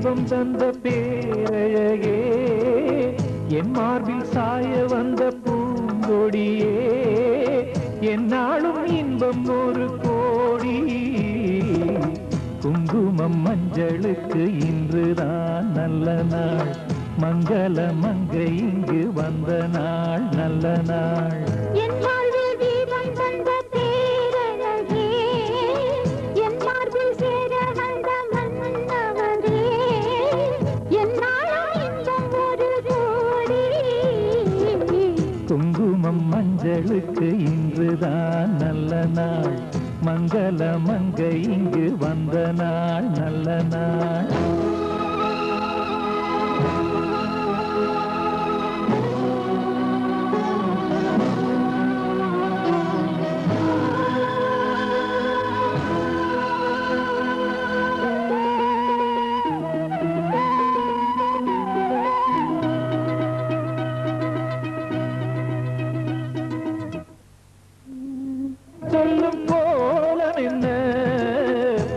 தீபம் தந்த பேரழகே என் மார்பில் சாய வந்த பூங்கொடியே என்னாலும் இன்பம் ஒரு கோடி குங்குமம் மஞ்சளுக்கு இன்றுதான் நல்ல நாள் மங்கள மங்கை இங்கு வந்த நாள் நல்ல நாள் என் வாழ்வில் தீபம் தந்த பேரழகே என் மார்பில் சேர வந்த மன்னவரே என்னாலும் இன்பம் ஒரு கோடி குங்குமம் மஞ்சளுக்கு இன்றுதான் நல்ல நாள் மங்கள மங்கை இங்கு வந்த நாள் நல்ல நாள் சொல்லும் கோலம் என்ன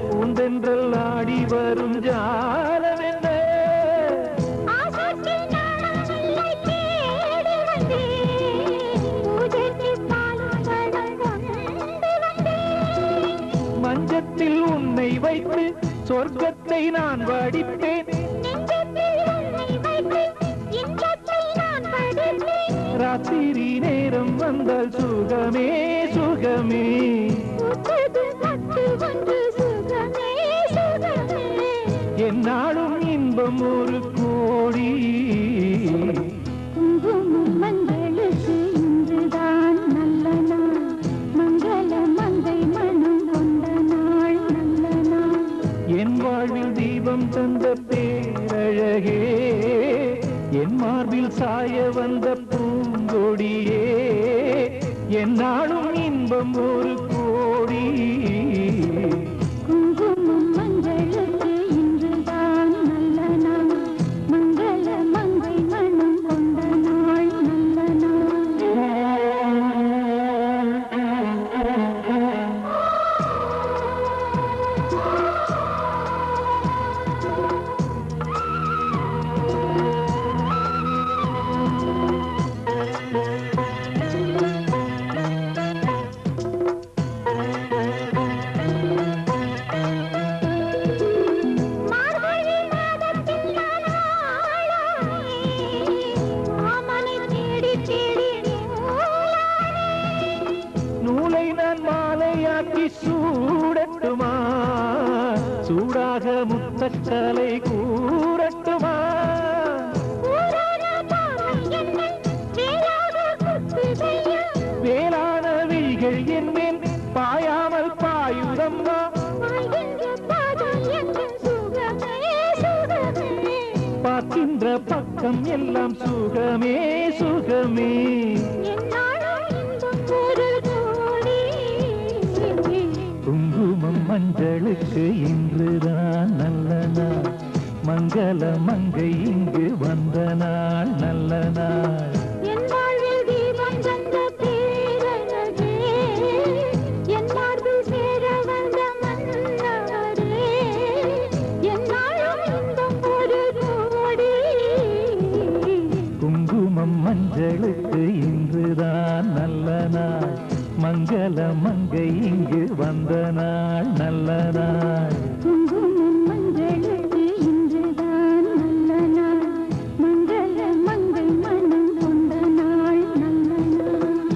பூந்தென்றல் ஆடி வரும் ஜாலம் என்ன மஞ்சத்தில் உன்னை வைத்து சொர்க்கத்தை நான் வடிப்பேன் ராத்திரி நேரம் வந்தால் சுகமே சுகமே என்னாலும் இன்பம் ஒரு கோடி குங்குமம் மஞ்சளுக்கு இன்றுதான் நல்ல நாள் மங்கள மங்கை மனம் கொண்ட நாள் நல்ல நாள் என் வாழ்வில் தீபம் தந்த பேரழகே என் மார்பில் சாய வந்த பூங்கொடியே என்னாலும் இன்பம் ஒரு கோடி குங்குமம் மஞ்சளுக்கு இன்றுதான் நல்ல நாள் மங்கள மங்கை மனம் கொண்ட நாள் நல்ல நூலை நான் மாலையாக்கி சூடட்டுமா சூடாக முத்தச்சலை கூறட்டுமா வேளான விழிகள் என்பேன் பாயாமல் பாயுதம்மா பார்க்கின்ற பக்கம் எல்லாம் சுகமே சுகமே குங்குமம் மஞ்சளுக்கு இன்றுதான் நல்ல நாள் மங்கள மங்கை இங்கு வந்த நாள் நல்ல நாள் என் வாழ்வில் தீபம் தந்த பேரழகே என் மார்பில் சேர வந்த மன்னவரே என்னாலும் இன்பம் ஒரு கோடி குங்குமம் மஞ்சளுக்கு இன்றுதான் நல்ல நாள் மங்கள மங்கை இங்கு வந்த நாள் நல்ல நாள் குங்குமம் மஞ்சளுக்கு இன்றுதான் நல்ல நாள் மங்கள மங்கை மனம் கொண்ட நாள் நல்ல நாள்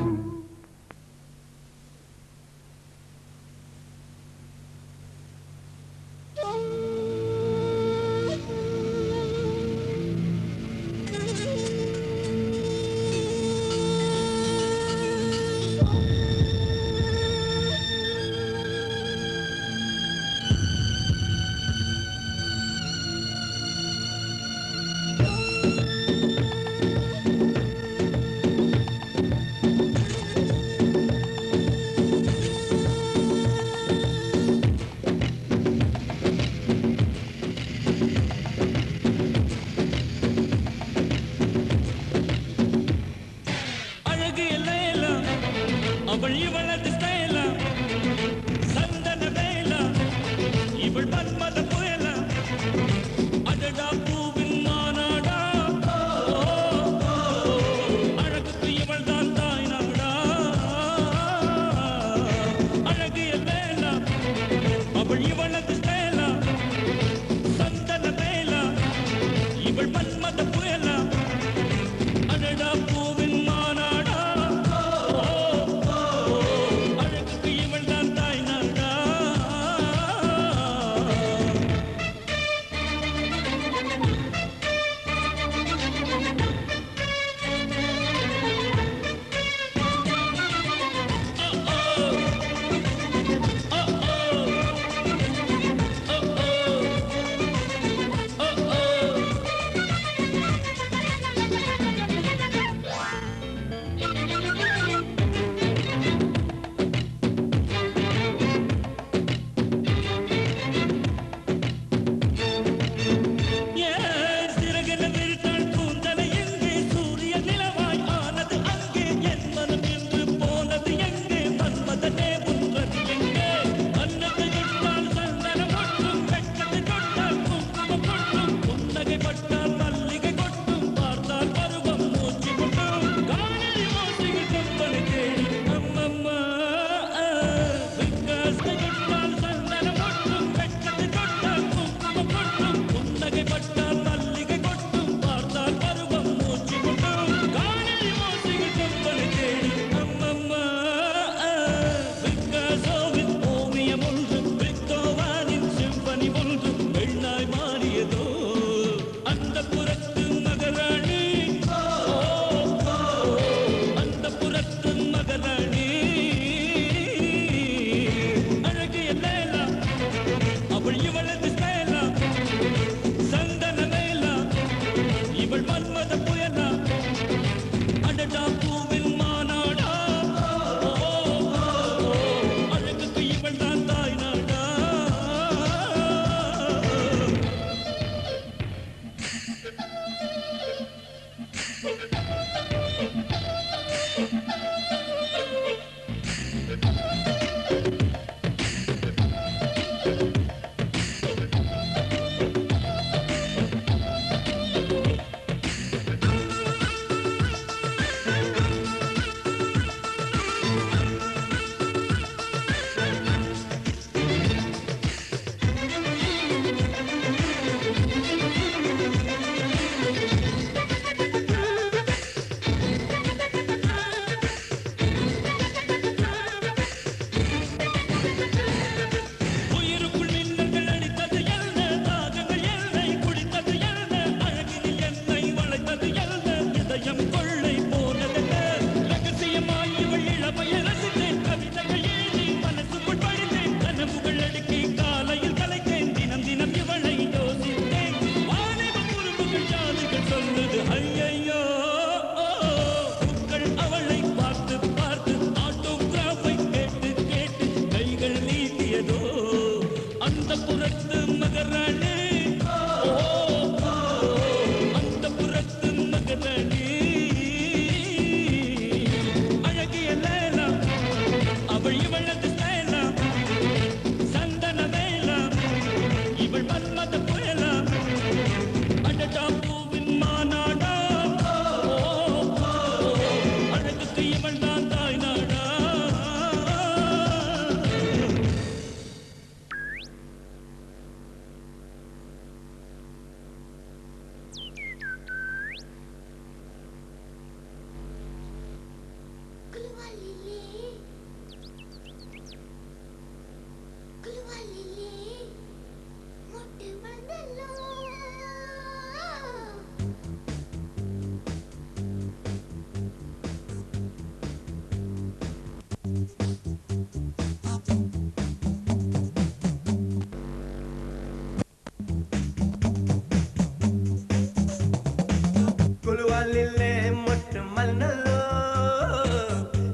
കുലുവാലിലെ മൊട്ടുമല്ലല്ലോ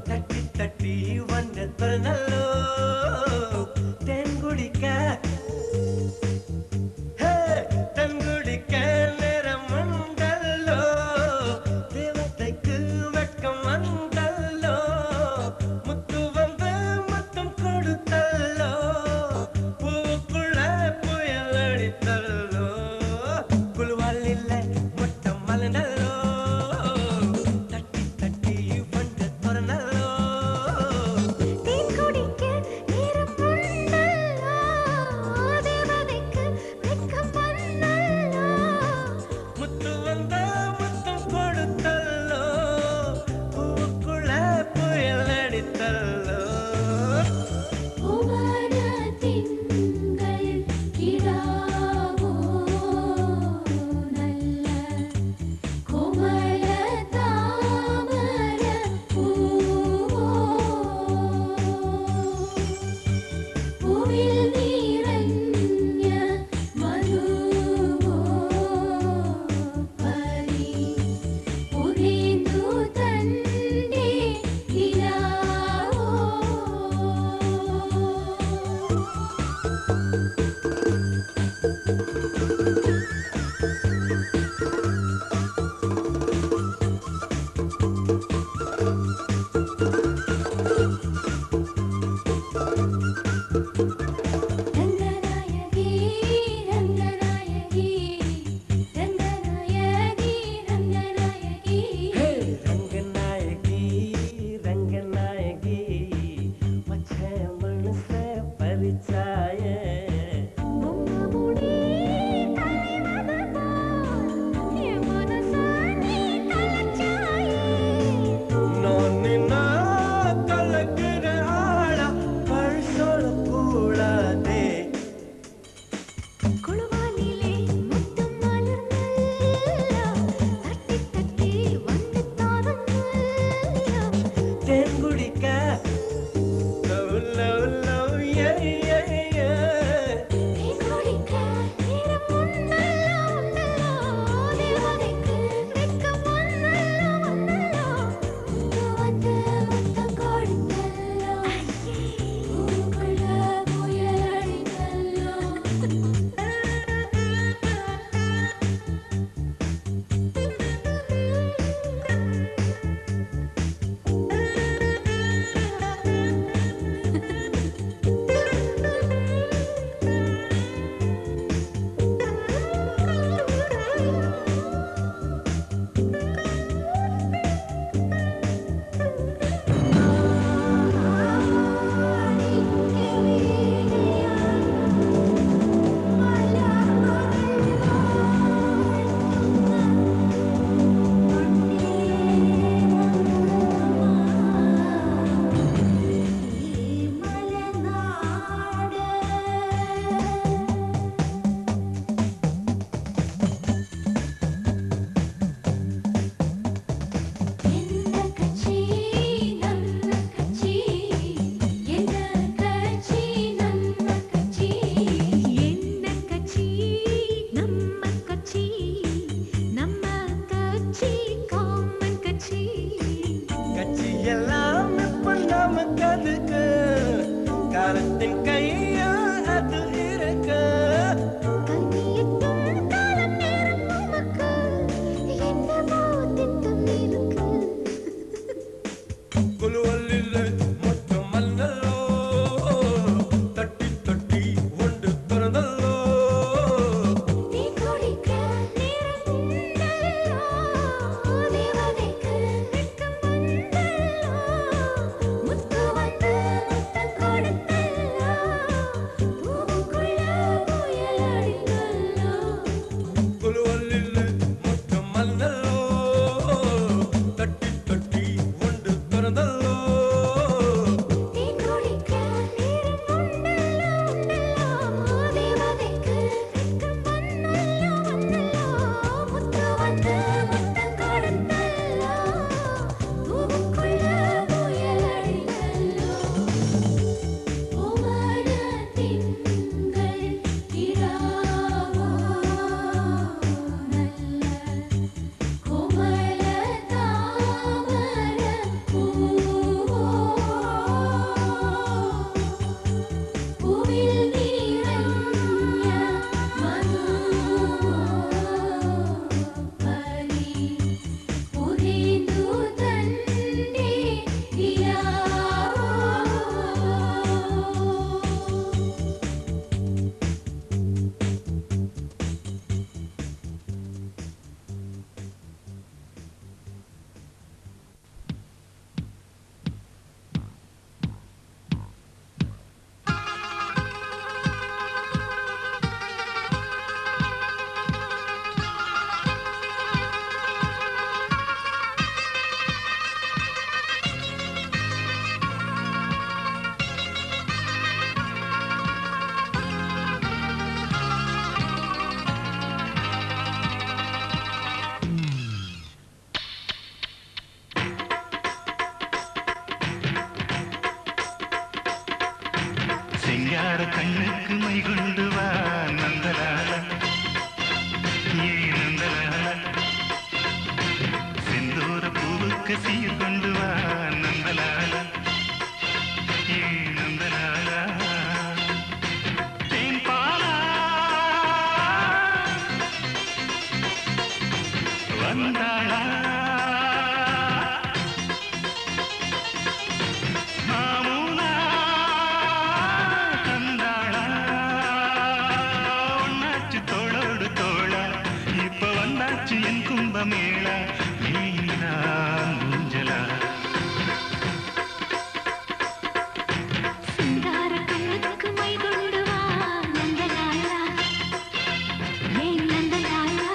തട്ടി തട്ടി വന്നല്ലോ തെൻകുടിക്ക തെൻകുടിക്ക നേരമുണ്ടല്ലോ ദേവതയ്ക്ക് വെക്കം വന്നല്ലോ മുത്തു വന്ന് മുത്തം കൊടുത്തല്ലോ പൂക്കുള്ള പുയലടിത്തല്ലോ കുലുവാലിലെ മൊട്ടമല്ലല്ലോ நின் கையால் அது இருக்க கண்ணியத்தும் காலம் நேரம் உமக்கு என்னவோ திட்டம் இருக்கு குலுவல்லில்லை மட்டும் அல்லல்லோ தட்டி தட்டி ஒன்று திறந்தல்லோ நீ குடிக்க நேரம் உண்டல்லோ தேவதைக்கு வெட்கம் வந்தல்லோ முத்து வந்து முத்தம் கொடுத்தல்லோ பூவுக்குள்ள புயல் அடித்தல்லோ குலுவல்லில்லை மட்டும் அல்லல்லோ தட்டி தட்டி ஒன்று திறந்தல்லோ நீ குடிக்க நேரம் உண்டல்லோ தேவதைக்கு வெட்கம் வந்தல்லோ முத்து வந்து முத்தம் கொடுத்தல்லோ பூவுக்குள்ள புயல் அடித்தல்லோ ஓமன திங்கள் இராவோ நல்ல கோமல தாமர பூவோ பூவில் நிறைஞ்ச மதுவோ பரி புரிந்து தன்னே தியாவோ சிங்கார கண்ணுக்கு மை கொண்டு வா நந்தலால ஏ நந்தலால செந்தூர பூவுக்கு சீர் கொண்டு வா நந்தலால ஏ நந்தலால தேன் பாலா வந்தாளா மாமுனா தந்தாளா ஒன்னாச்சு தோளோடு தோளா இப்ப வந்தாச்சு என் கும்பமேளா நீனா முஞ்சலா சிங்கார கண்ணுக்கு மை கொண்டு வா நந்தலாலா ஏன் நந்தலாலா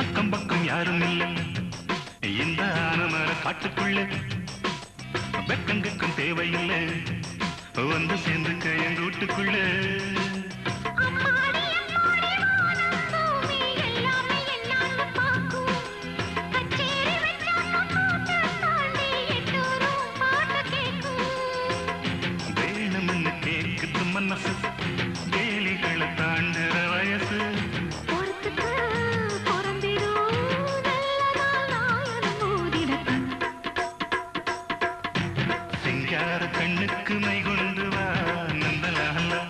அக்கம் பக்கம் யாரும் இல்லை இந்த ஆனமர காட்டுக்குள்ள வெக்கங்கக்கும் தேவையில்லை வந்து சேர்ந்துக்க எங்க வீட்டுக்குள்ள அம்மாடி அம்மாடி வானம் பூமி எல்லாமே என்னால பாக்கும் கச்சேரி வெச்சாக்க கூட்ட தாண்டி எட்டூரும் பாட்டு கேக்கும் வேணும்னு கேக்குது மனசு வேலிகளை தாண்டுற வயசு பொறுத்துக்கு பொறந்திடும் நல்ல நாள் நாயனும் ஊதிடட்டும் சிங்கார கண்ணுக்கு மை கொண்டு வா நந்தலாலா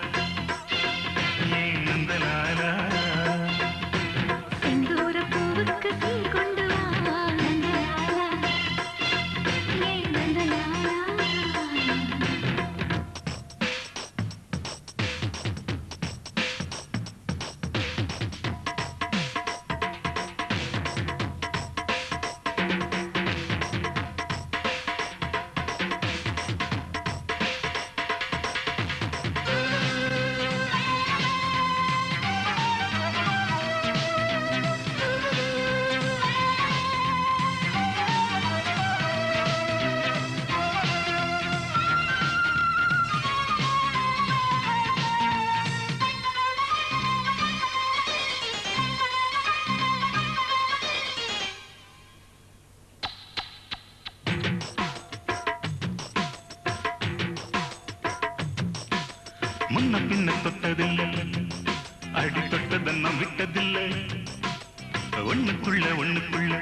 என்ன தொட்டதில்லை அடி தொட்டதன்னம் விட்டதில்லை ஒண்ணுக்குள்ள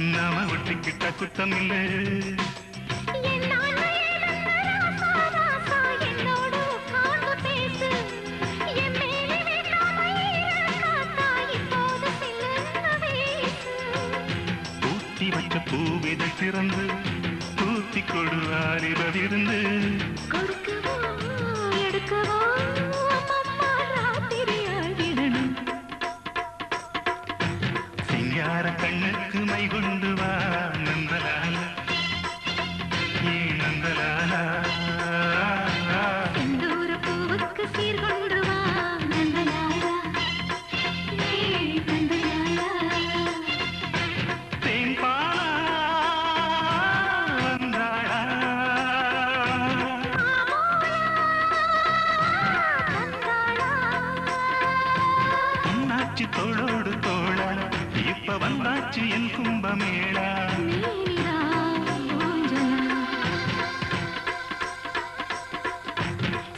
நாம ஒட்டிக்கிட்ட குத்தம் இல்லை பூட்டி வச்ச பூவிதை திறந்து தூத்தி கொடுவார் இருந்து சிங்கார கண்ணுக்கு மை கொண்டு வா நந்தலால ஏ நந்தலால பூவுக்கு சீர் கொண்டு வா நந்தலாலா ஏ நந்தலாலா தேன்பாலா வந்தாளா பொன்னாச்சி தோளோடு தோளா இப்ப வந்தாச்சு என் கும்பமேளா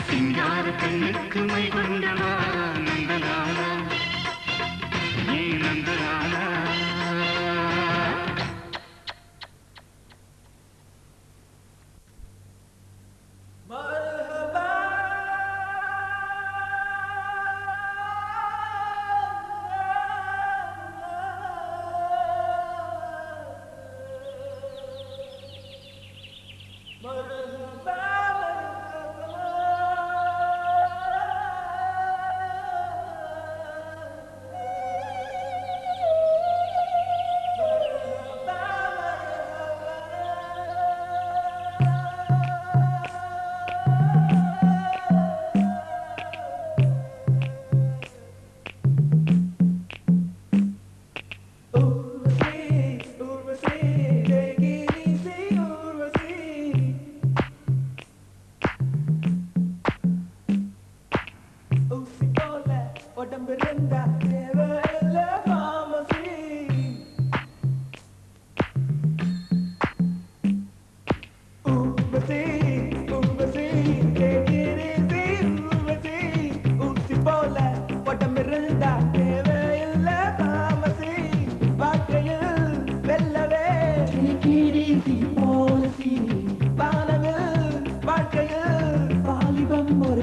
சிங்கார கண்ணுக்கு மை கொண்டு வா நந்தலாலா ஏ நந்தலாலா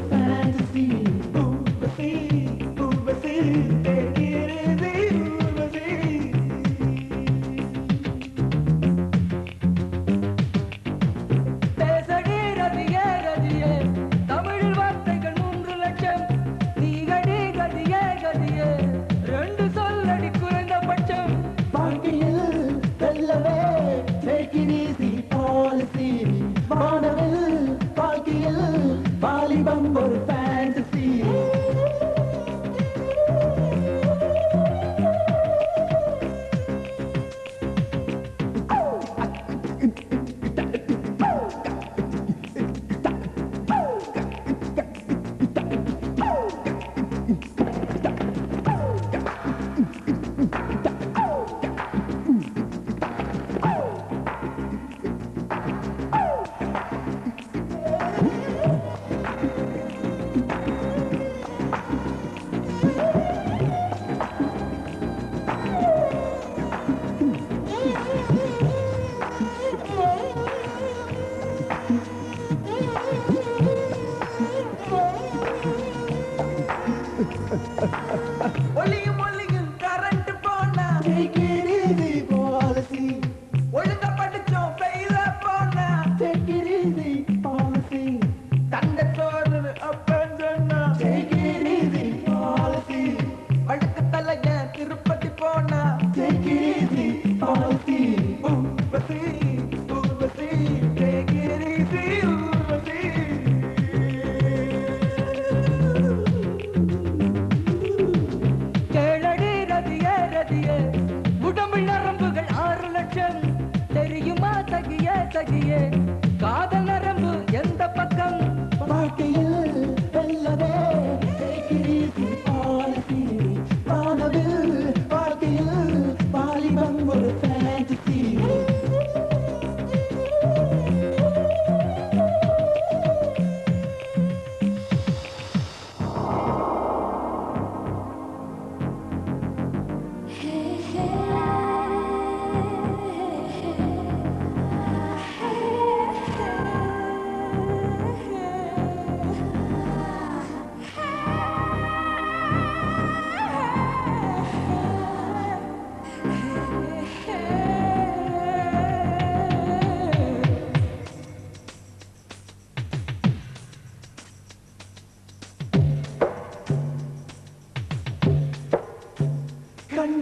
Fantasy,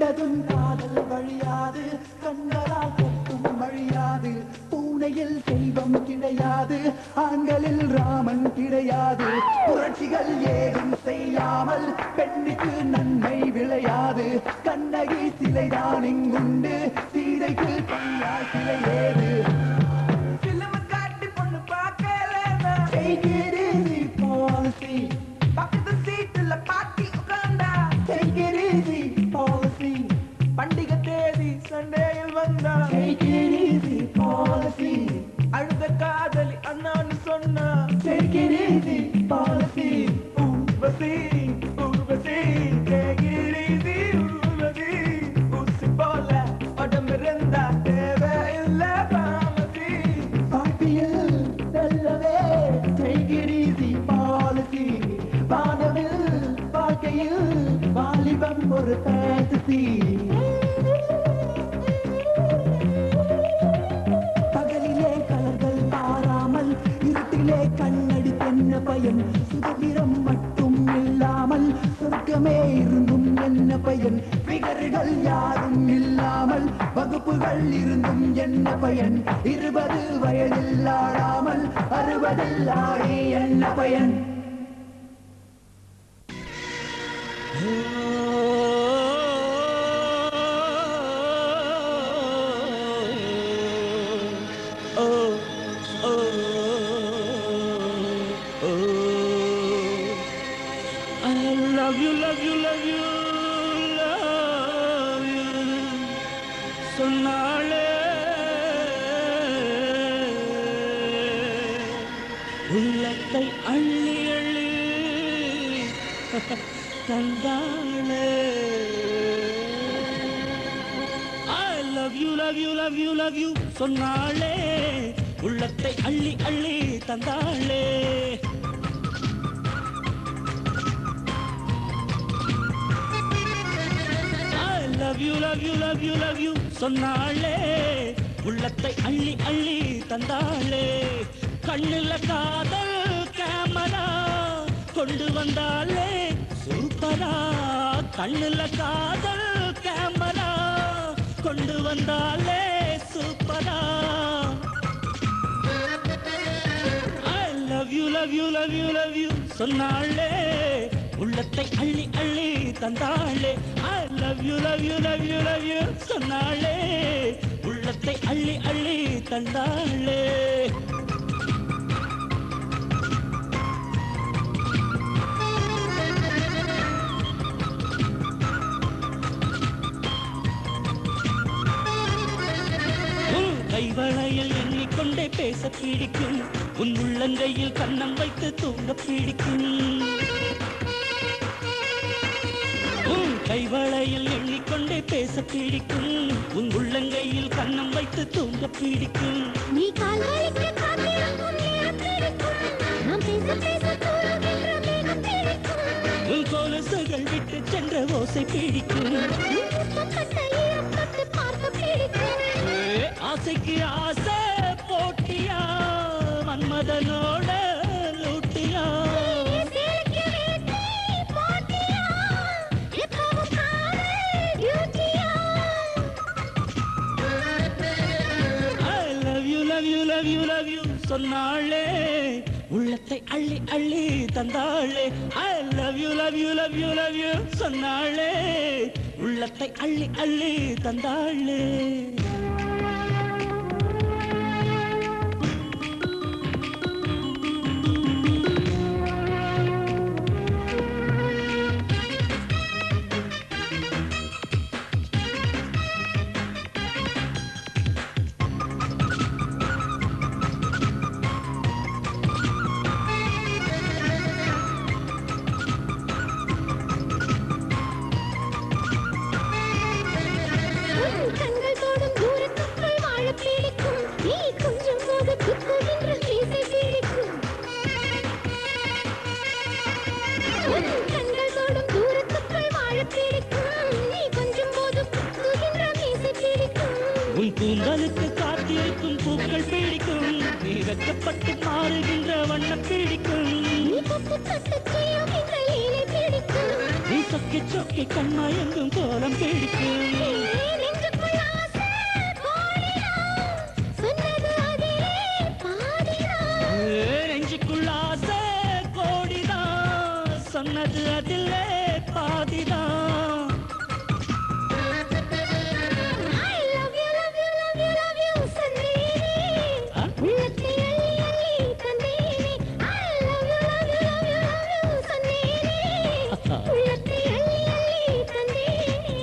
கண்டதும் காதல் வழியாது கண்களால் கொட்டும் வழியாது பூனையில் தெய்வம் கிடையாது ஆண்களில் ராமன் கிடையாது புரட்சிகள் ஏதும் செய்யாமல் பெண்ணுக்கு நன்மை விளையாது கண்ணகி சிலைதான் இங்குண்டு சீதைக்கு கண்ணால் சிலை ஏது Take it easy, policy. பக்கத்து சீட்டுல பாட்டி உட்கார்ந்தா Take it easy, policy. பண்டிகை தேதி சண்டேயில் வந்தா Take it easy, policy. அழுத காதலி அண்ணான்னு சொன்னா Take it easy, policy. Urvashi Urvashi Take it easy, Urvashi ஊசி போல உடம்பிருந்தா தேவையில்லை பாமசி பாட்டியில் செல்லவே Take it easy, policy. வானவில் வாழ்க்கையில் வாலிபம் ஒரு fantasy. பகலிலே கலர்கள் பாராமல் இருட்டிலே கண்ணடி என்ன பயன் சுதந்திரம் மட்டும் இல்லாமல் சொர்க்கமே இருந்தும் என்ன பயன் பிகர்கள் யாரும் இல்லாமல் வகுப்புகள் இருந்தும் என்ன பயன் 20 வயதில் ஆடாமல் 60 ஆடி என்ன பயன் love you, love you, love you, love you. சொன்னாளே உள்ளத்தை அள்ளி அள்ளி தந்தாளே I love you, love you, love you, love you. சொன்னாளே உள்ளத்தை அள்ளி அள்ளி தந்தாளே love you, love you, love you, love you. சொன்னாளே உள்ளத்தை அள்ளி அள்ளி தந்தாளே கண்ணுல காதல் கேமரா கொண்டு வந்தாளே சூப்பரா கண்ணுல காதல் கேமரா கொண்டு வந்தாளே சூப்பரா I love you, love you, love you, love you. சொன்னாளே உள்ளத்தை அள்ளி அள்ளி தந்தாளே I love you, love you, love you, love you. சொன்னாளே உள்ளத்தை அள்ளி அள்ளி தந்தாளே கைவளையில் எண்ணிக்கொண்டே பேச பிடிக்கும் உன் உள்ளங்கையில் கண்ணம் வைத்து தூங்க பிடிக்கும் கைவளையில் எண்ணிக்கொண்டே பேச பிடிக்கும் உன் உள்ளங்கையில் கண்ணம் வைத்து தூங்க பிடிக்கும் நீ கால்வலிக்க காத்திருக்கும் நேரம் பிடிக்கும் நாம் பேச பேச தூரகின்ற மேகம் பிடிக்கும் உன் கொலுசுகள் விட்டு சென்ற ஓசை பிடிக்கும் முத்தப்பட்ட ஈரம் தொட்டு பார்க்க பிடிக்கும் ஆசைக்கு ஆசை போட்டியா மன்மதனோட லூட்டியா சொன்னாளே உள்ளத்தை அள்ளி அள்ளி தந்தாளே I love you, love you, love you, love you. சொன்னாளே உள்ளத்தை அள்ளி அள்ளி தந்தாளே உன் கூந்தலுக்கு காத்திருக்கும் பூக்கள் பிடிக்கும் நீ வெக்கப்பட்டு மாறுகின்ற வண்ணம் பிடிக்கும் நீ தொட்டு தொட்டு செய்யும் இந்த லீலை பிடிக்கும் நீ சொக்க சொக்கி சொக்கி கண்ணா எங்கும் கோலம் பிடிக்கும் நெஞ்சுக்குள் ஆசை கோடிதான் சொன்னது அதே பாதிதான் நெஞ்சுக்குள் ஆசை கோடிதான் சொன்னது அதிலே பாதிதான் I love you love you love you love you சந்தேனே உள்ளத்தை அள்ளி அள்ளி தந்தேனே I love you love you love you love you சந்தேனே உள்ளத்தை அள்ளி அள்ளி தந்தேனே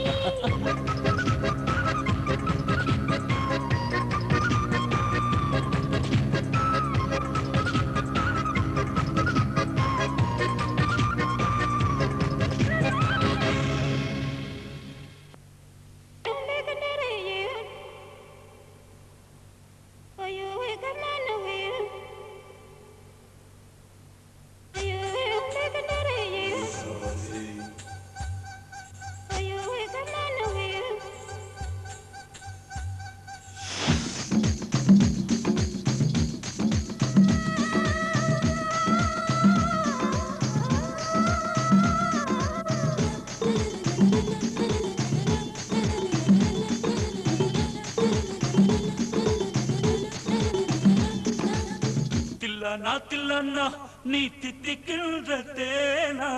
தில்லனா நீ தித்திக்கின்ற தேனா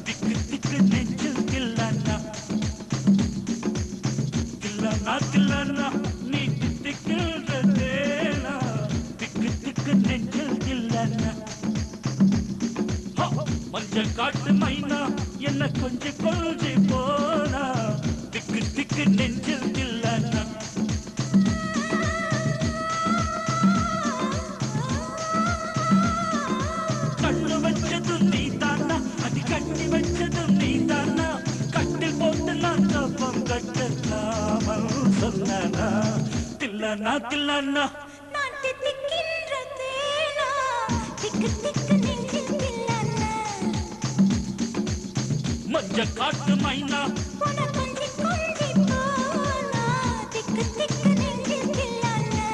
திக்கு திக்கு நெஞ்சில் தில்லனா தில்லனா நீ தித்திக்கின்ற தேனா திக்கு திக்கு நெஞ்சில் தில்லனா மஞ்சள் காட்டு மைனா என்ன கொஞ்சம் கொஞ்சி போனா திக்கு திக்கு நெஞ்சில் தில்லனா கண்ணு வச்சதும் நீ தானா அது கட்டி வச்சதும் நீ தானா கட்டில் போட்டு நான் தப்பம் கட்டலாமல் சொன்னா தில்லனா தில்லனா நான் தித்திக்கின்ற தேனா திக்கு திக்கு நெஞ்சில் தில்லனா மஞ்ச காட்டு மைனா உன கொஞ்சி கொஞ்சி போனா திக்கு திக்கு நெஞ்சில் தில்லனா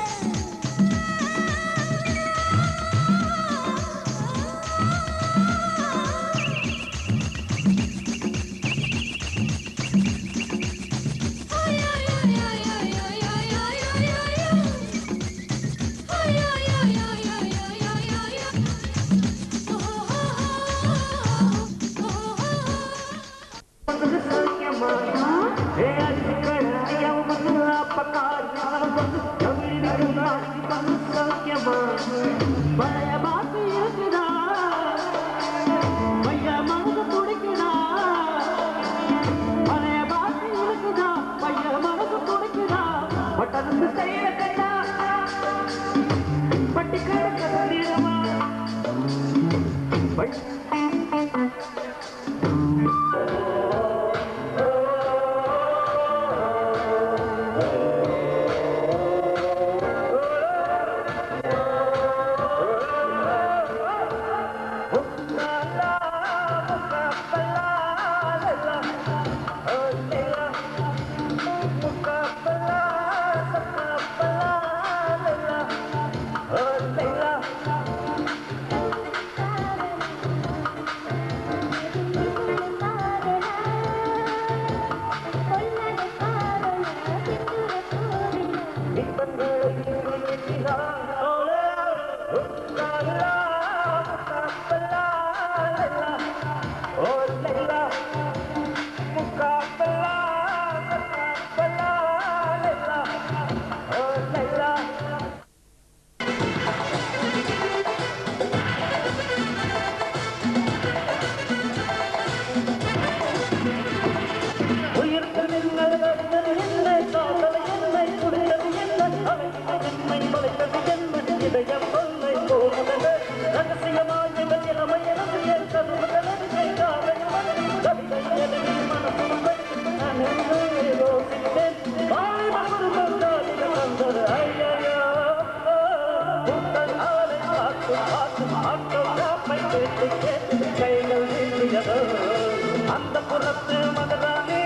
அந்த புறத்து மகராணி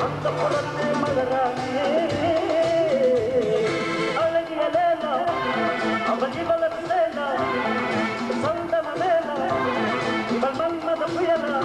அந்த புறத்து மகராணி அழகிய லேலா அவள் இவளது லேலா சொந்தம லேலா இவள் மன்மத புயலா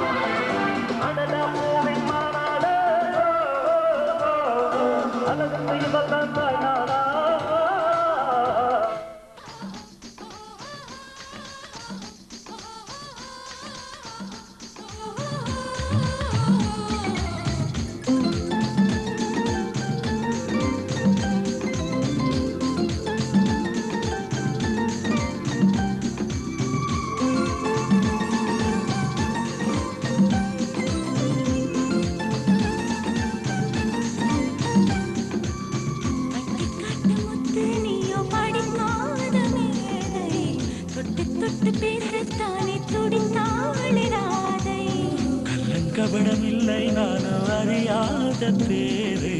கபடமில்லை நானும் அறியாத பேரே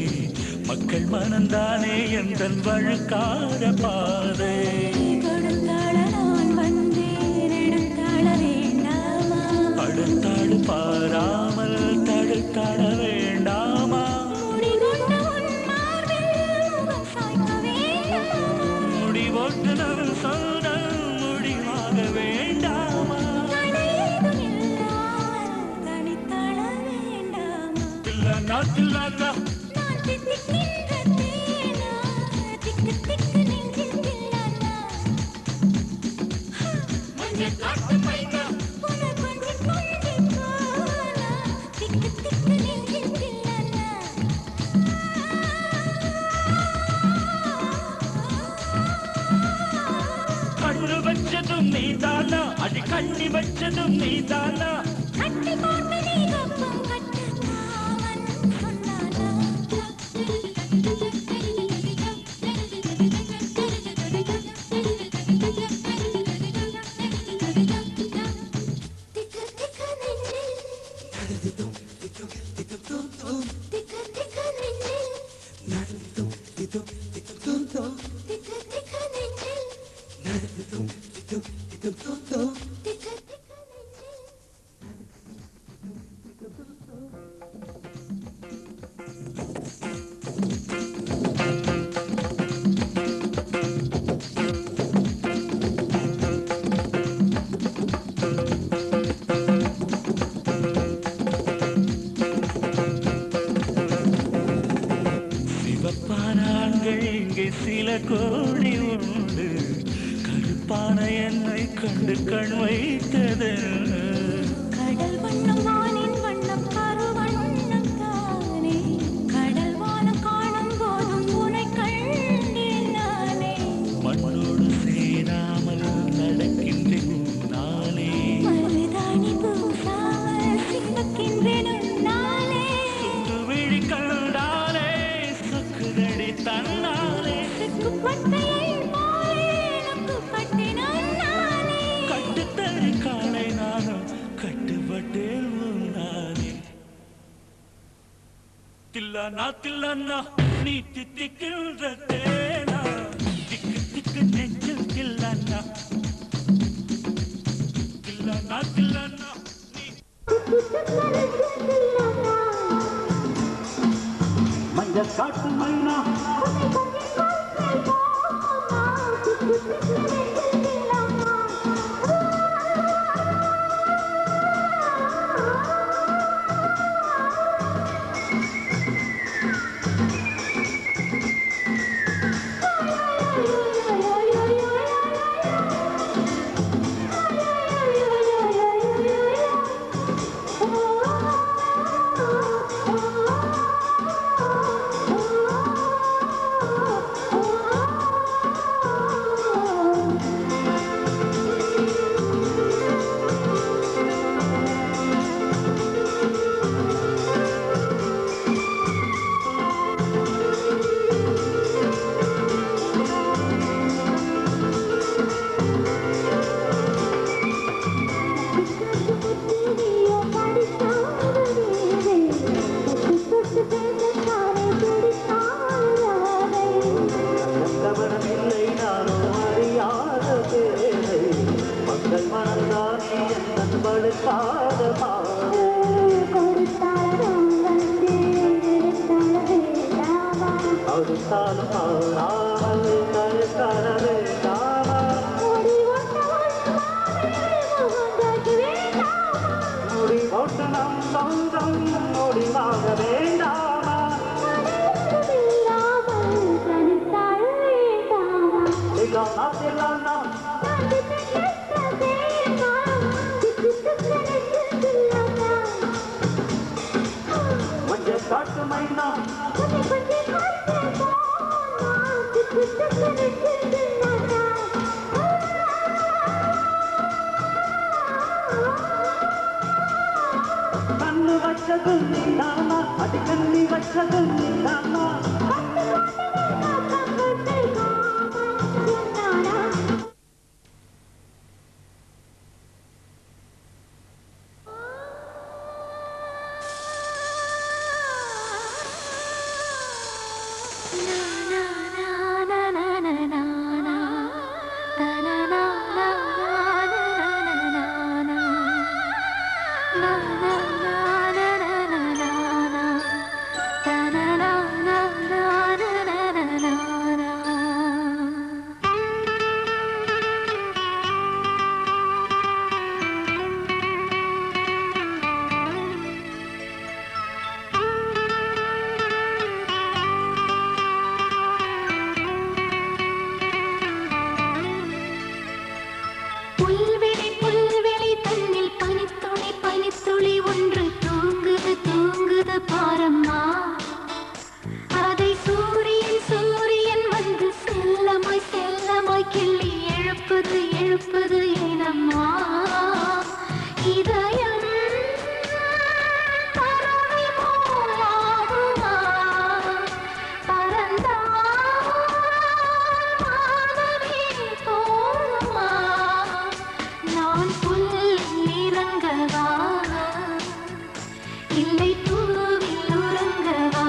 மக்கள் மனந்தானே எந்தன் வழுக்கார பாதை கொடுத்தாள நான் வந்தேன் எடுத்தாள வேண்டாமா அடுத்தாடு பாராமல் தடுத்தாட வேண்டாமா முடிகொண்ட உன் மார்பில் முகம் சாய்க்க வேண்டாமா முடிவோட்டு நான் சொல்ல முடிவாக வேண்டாமா தடையேதும் இல்லாமல் தனித்தாள வேண்டாமா தில்லானா தில்லானா நான் தித்திக்கின்ற தேனா திக்கு திக்கு நெஞ்சில் தில்லானா மஞ்சள் காட்டு மைனா உன கொஞ்சி கொஞ்சி போனா திக்கு திக்கு நெஞ்சில் தில்லானா கண்ணு வச்சதும் நீதானா அடி கண்ணி வச்சதும் நீதானா கட்டி போட்டு நீ கப்பம் கட்டு காவன் சொன்னானா திக்கு திக்கு நெஞ்சில் திக்கு திக்கு நெஞ்சில் திக்கு திக்கு நெஞ்சில் திக்கு திக்கு நெஞ்சில் சிவப்பான ஆண்கள் இங்கே சில கோடி உண்டு கருப்பான என்னை கண்டு கண் வைத்தது கடல் வண்ணம் வானின் வண்ணம் கரு வண்ணம் தானே கடல் வானம் காணும் போதும் உனை கண்டேன் நானே மண்ணோடு சேராமல் நடக்கின்றேன் நானே மருதாணி பூசாமல் சிவக்கின்றேனும் நாளே சுட்டு விழி கண்டாலே சுக்குதடி தன்னாலே சிக்குப்பட்டையை போலே நக்குப்பட்டினான் நானே கட்டுத்தறி காலை நானும் கட்டுப்பட்டேன் நானே தில்லானா தில்லானா நீ தித்திக்கின்ற தேனா திக்கு திக்கு நெஞ்சில் தில்லானா தில்லானா தில்லானா நீ மஞ்சள் காட்டு மைனா கபடமில்லை நானும் அறியாத பேரை மக்கள் மனந்தானே எந்தன் வழுக்காத பாதை அடுத்தாலும் ஆறாமல் தடுத்தாட வேண்டாமா முடி போட்டு நம் சொந்தம் முடிவாக வேண்டாமா தில்லானா தில்லானா மஞ்சள் காட்டு மைனா கண்ணு வச்சது நீதானா அடி கண்ணி வச்சது நீதானா அதிசயம் பறவை போலாகுமா பறந்தால் வானமே போலுமா நான் புல்லிறங்கவா இல்லை பூவில் உறங்கவா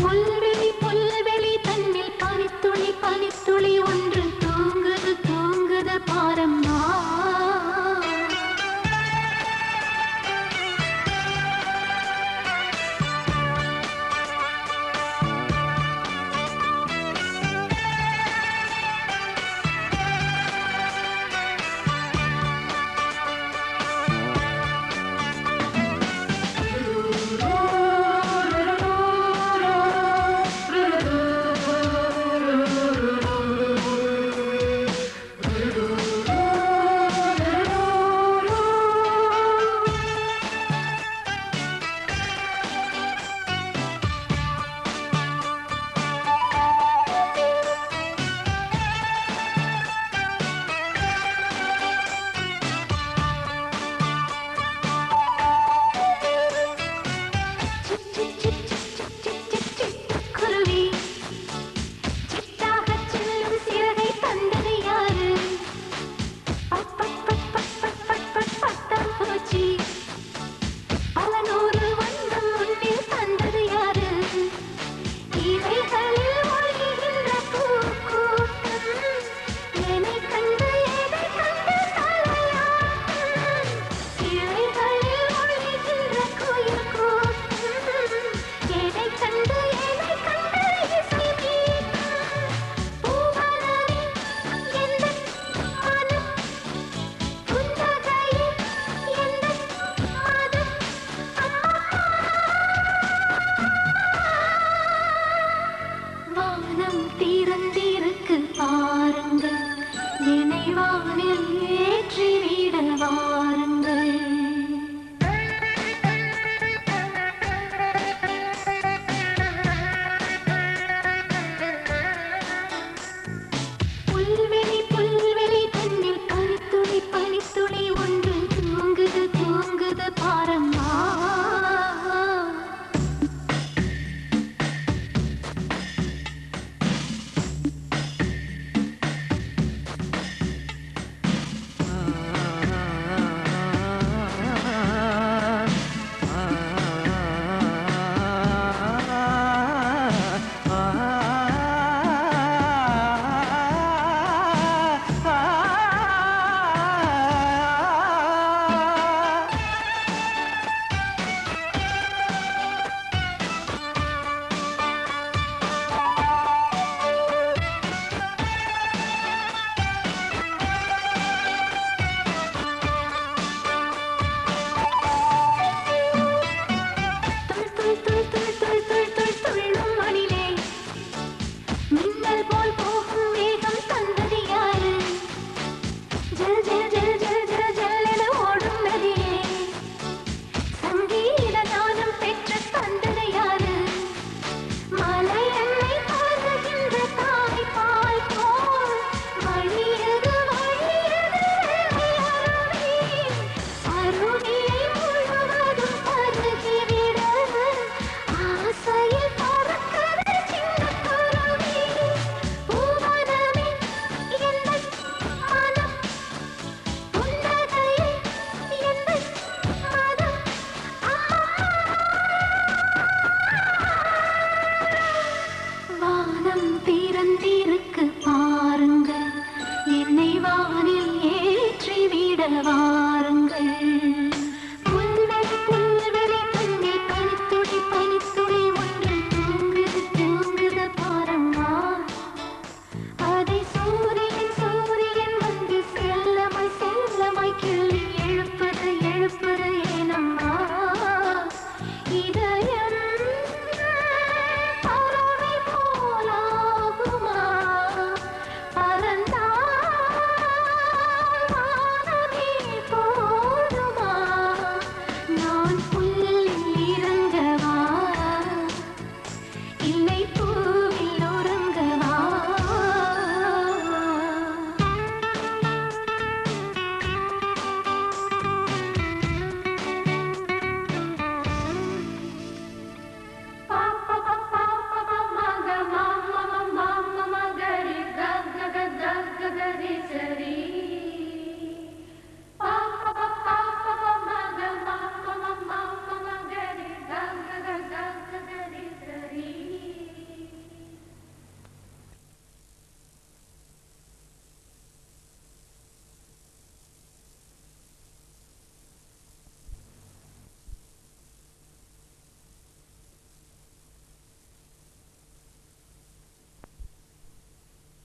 புல்வெளி தன்னில் பனித்துளி ஒன்று தூங்குது பாரம்மா குருவி சிட்டாகச் செல்லும் சிறகை தந்தது யாரு பட்டம் பூச்சி பல நூறு வண்ணம் முன்னில் தந்தது யாரு இவைகளில் ஒளிகின்ற பூக்கூட்டம் என்னை கண்டு எதை கண்டு தலையாட்டம் இவைகளில் ஒளிகின்ற குயில் கூட்டம் எதை கண்டு இசை மீட்டும் பூவனமே எந்தன் மனம் புன்னகையே எந்தன் மதம் வானம் திறந்திருக்கு பாருங்கள் என்னை வானில் ஏற்றிவிட வாருங்கள் புல்வெளி தன்னில் பனித்துளி ஒன்று தூங்குது பாரம்மா துள்ளும் மணிலே மின்னல் போல் போகும் வேகம் தந்தது யாரு ஜல் ஜல் ஜல் ஜல் ஜல் ஜல் என ஓடும் நதியே சங்கீத ஞானம் பெற்று தந்தது யாரு மலை எண்ணெய் பருகுகின்ற தாய் பால் போல் வழியது அருவியை முழுவதும் பருகிவிட ஆசையில் பறக்குது சின்னக் குருவி பூவனமே எந்தன் மனம் புன்னகையே எந்தன் மதம் வானம் திறந்திருக்கு பாருங்கள் என்னை வானில் ஏற்றிவிட வாருங்கள்